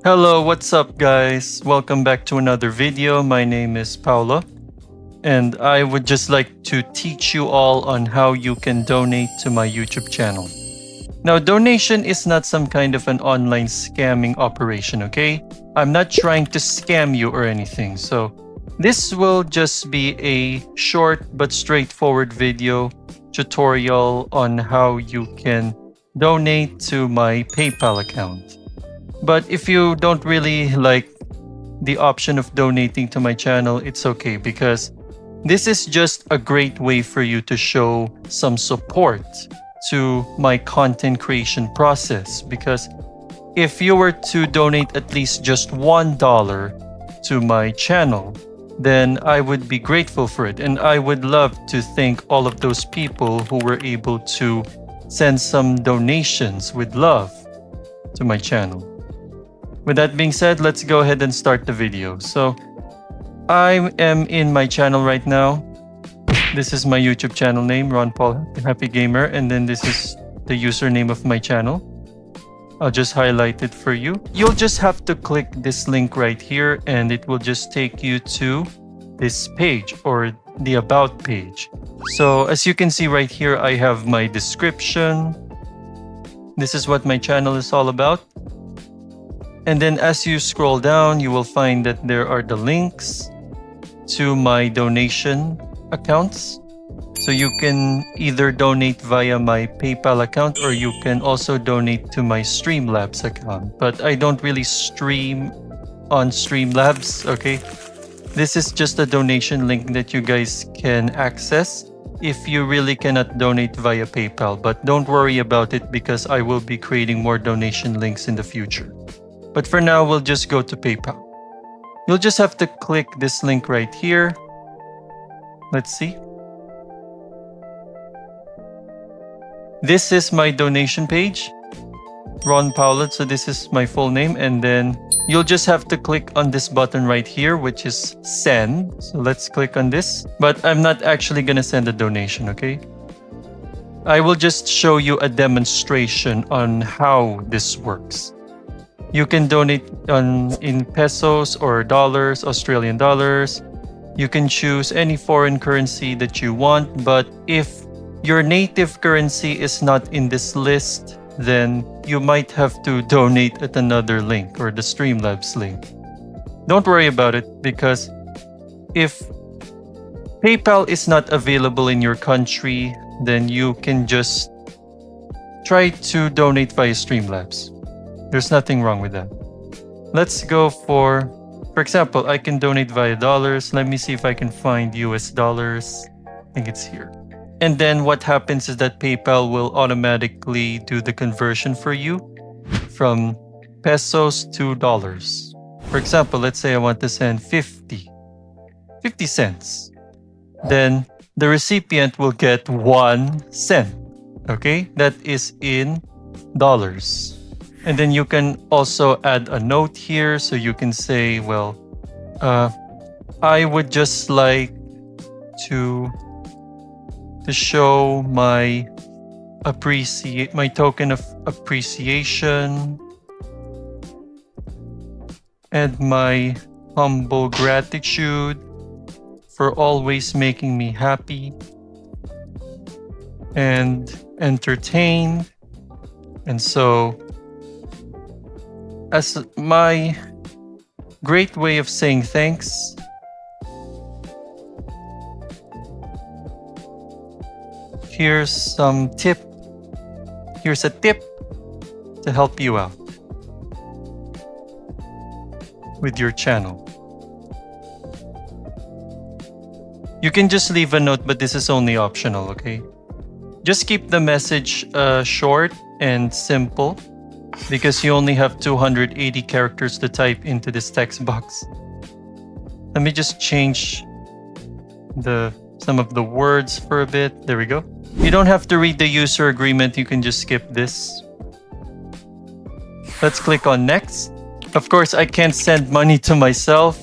Hello, what's up guys? Welcome back to another video. My name is Paolo and I would just like to teach you all on how you can donate to my YouTube channel. Now, donation is not some kind of an online scamming operation, okay? I'm not trying to scam you or anything. So this will just be a short but straightforward video tutorial on how you can donate to my PayPal account. But if you don't really like the option of donating to my channel, it's okay because this is just a great way for you to show some support to my content creation process. Because if you were to donate at least just $1 to my channel, then I would be grateful for it. And I would love to thank all of those people who were able to send some donations with love to my channel. With that being said, let's go ahead and start the video. So I am in my channel right now. This is my YouTube channel name, Ron Paul Happy Gamer, and then this is the username of my channel. I'll just highlight it for you. You'll just have to click this link right here and it will just take you to this page or the about page. So as you can see right here, I have my description. This is what my channel is all about. And then as you scroll down, you will find that there are the links to my donation accounts. So you can either donate via my PayPal account or you can also donate to my Streamlabs account. But I don't really stream on Streamlabs, okay? This is just a donation link that you guys can access if you really cannot donate via PayPal. But don't worry about it because I will be creating more donation links in the future. But for now, we'll just go to PayPal. You'll just have to click this link right here. Let's see. This is my donation page, Ron Paolo. So this is my full name. And then you'll just have to click on this button right here, which is send. So let's click on this. But I'm not actually going to send a donation, okay? I will just show you a demonstration on how this works. You can donate in pesos or dollars, Australian dollars. You can choose any foreign currency that you want. But if your native currency is not in this list, then you might have to donate at another link or the Streamlabs link. Don't worry about it because if PayPal is not available in your country, then you can just try to donate via Streamlabs. There's nothing wrong with that. Let's go for example, I can donate via dollars. Let me see if I can find US dollars. I think it's here. And then what happens is that PayPal will automatically do the conversion for you from pesos to dollars. For example, let's say I want to send 50 cents. Then the recipient will get 1 cent. Okay, that is in dollars. And then you can also add a note here. So you can say, well, I would just like to show my token of appreciation and my humble gratitude for always making me happy and entertained. And so as my great way of saying thanks, here's a tip to help you out with your channel. You can just leave a note, but this is only optional, okay? Just keep the message short and simple because you only have 280 characters to type into this text box. Let me just change some of the words for a bit. There we go. You don't have to read the user agreement. You can just skip this. Let's click on next. Of course, I can't send money to myself.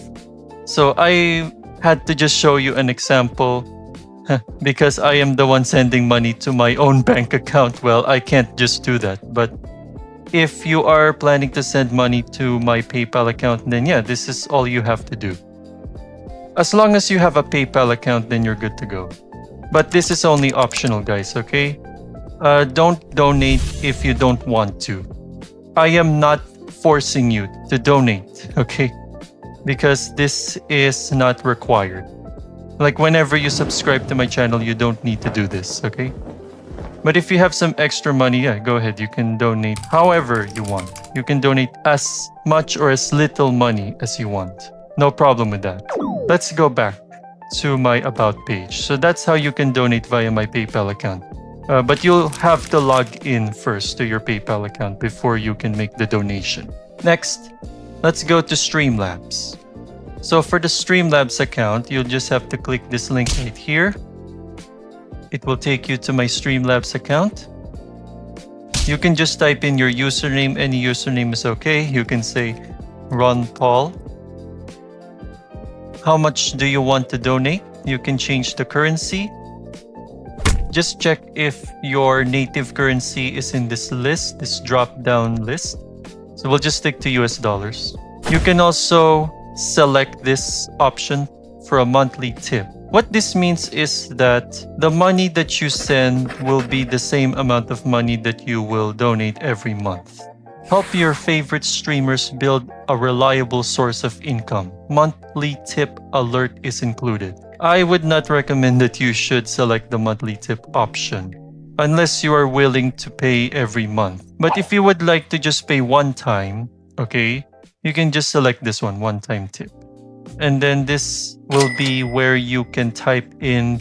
So I had to just show you an example because I am the one sending money to my own bank account. Well, I can't just do that. But if you are planning to send money to my PayPal account, then yeah, this is all you have to do. As long as you have a PayPal account, then you're good to go. But this is only optional, guys, okay? Don't donate if you don't want to. I am not forcing you to donate, okay? Because this is not required. Like whenever you subscribe to my channel, you don't need to do this, okay? But if you have some extra money, yeah, go ahead. You can donate however you want. You can donate as much or as little money as you want. No problem with that. Let's go back to my About page. So that's how you can donate via my PayPal account. But you'll have to log in first to your PayPal account before you can make the donation. Next, let's go to Streamlabs. So for the Streamlabs account, you'll just have to click this link right here. It will take you to my Streamlabs account. You can just type in your username. Any username is okay. You can say Ron Paul. How much do you want to donate? You can change the currency. Just check if your native currency is in this list, this drop-down list. So we'll just stick to US dollars. You can also select this option for a monthly tip. What this means is that the money that you send will be the same amount of money that you will donate every month. Help your favorite streamers build a reliable source of income. Monthly tip alert is included. I would not recommend that you should select the monthly tip option unless you are willing to pay every month. But if you would like to just pay one time, okay, you can just select this one-time tip. And then this will be where you can type in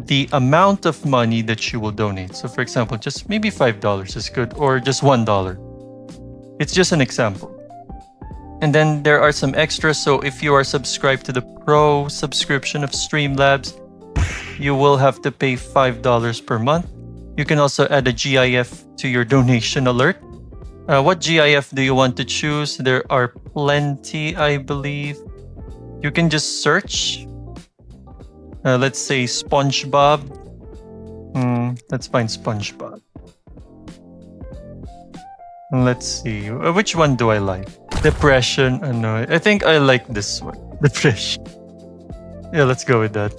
the amount of money that you will donate. So for example, just maybe $5 is good, or just $1. It's just an example. And then there are some extras. So if you are subscribed to the Pro subscription of Streamlabs, you will have to pay $5 per month. You can also add a GIF to your donation alert. What GIF do you want to choose? There are plenty, I believe. You can just search. Let's say SpongeBob. Let's find SpongeBob. Let's see. Which one do I like? Depression. No, I think I like this one. Depression. Yeah, let's go with that.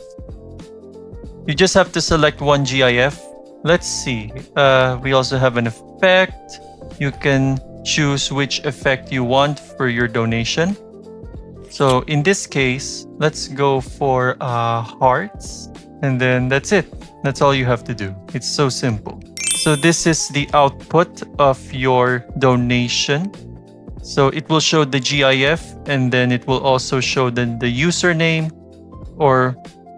You just have to select one GIF. Let's see. We also have an effect. You can choose which effect you want for your donation. So in this case, let's go for hearts. And then that's it. That's all you have to do. It's so simple. So this is the output of your donation. So it will show the GIF, and then it will also show the username, or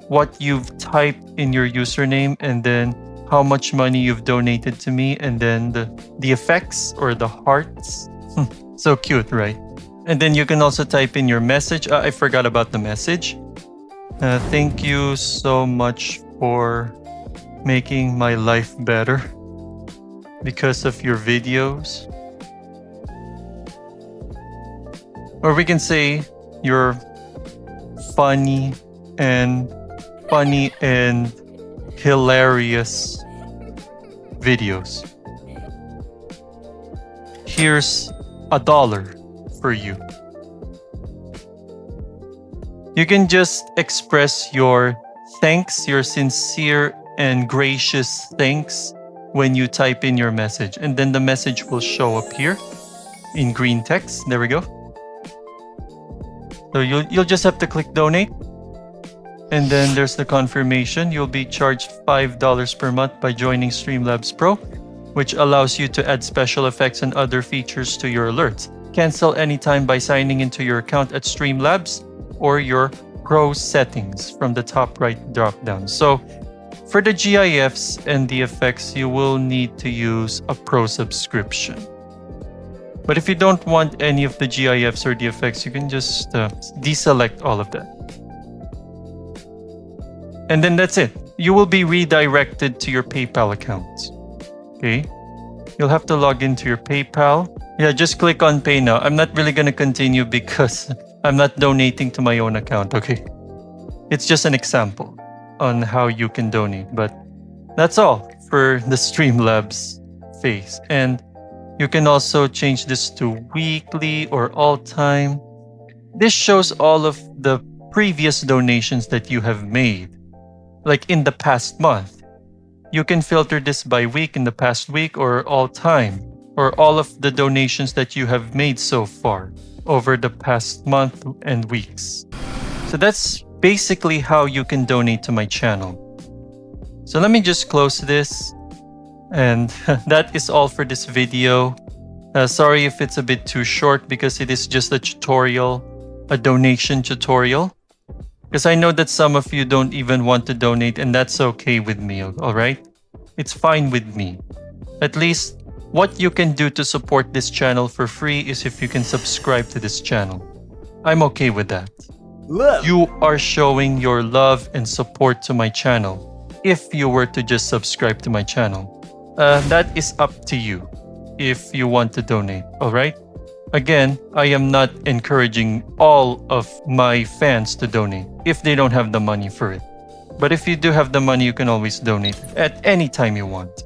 what you've typed in your username, and then how much money you've donated to me, and then the effects or the hearts. So cute, right? And then you can also type in your message. I forgot about the message. Thank you so much for making my life better because of your videos. Or we can say you're funny and hilarious videos. Here's $1 for you. You can just express your thanks, your sincere and gracious thanks when you type in your message. And then the message will show up here in green text. There we go. So you'll just have to click donate. And then there's the confirmation. You'll be charged $5 per month by joining Streamlabs Pro, which allows you to add special effects and other features to your alerts. Cancel anytime by signing into your account at Streamlabs or your Pro settings from the top right drop-down. So for the GIFs and the effects, you will need to use a Pro subscription. But if you don't want any of the GIFs or the effects, you can just deselect all of that. And then that's it. You will be redirected to your PayPal account. Okay? You'll have to log into your PayPal. Yeah, just click on Pay Now. I'm not really going to continue because I'm not donating to my own account, okay? It's just an example on how you can donate. But that's all for the Streamlabs phase. And You can also change this to weekly or all time. This shows all of the previous donations that you have made, like in the past month. You can filter this by week, in the past week, or all time, or all of the donations that you have made so far over the past month and weeks. So that's basically how you can donate to my channel. So let me just close this. And that is all for this video. Sorry if it's a bit too short because it is just a tutorial, a donation tutorial. Because I know that some of you don't even want to donate, and that's okay with me, alright? It's fine with me. At least what you can do to support this channel for free is if you can subscribe to this channel. I'm okay with that. Love. You are showing your love and support to my channel if you were to just subscribe to my channel. That is up to you if you want to donate, alright? Again, I am not encouraging all of my fans to donate if they don't have the money for it. But if you do have the money, you can always donate at any time you want.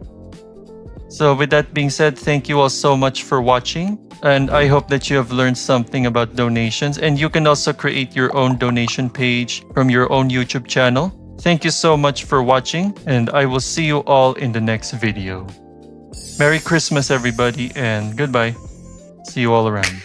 So with that being said, thank you all so much for watching. And I hope that you have learned something about donations. And you can also create your own donation page from your own YouTube channel. Thank you so much for watching, and I will see you all in the next video. Merry Christmas, everybody, and goodbye. See you all around.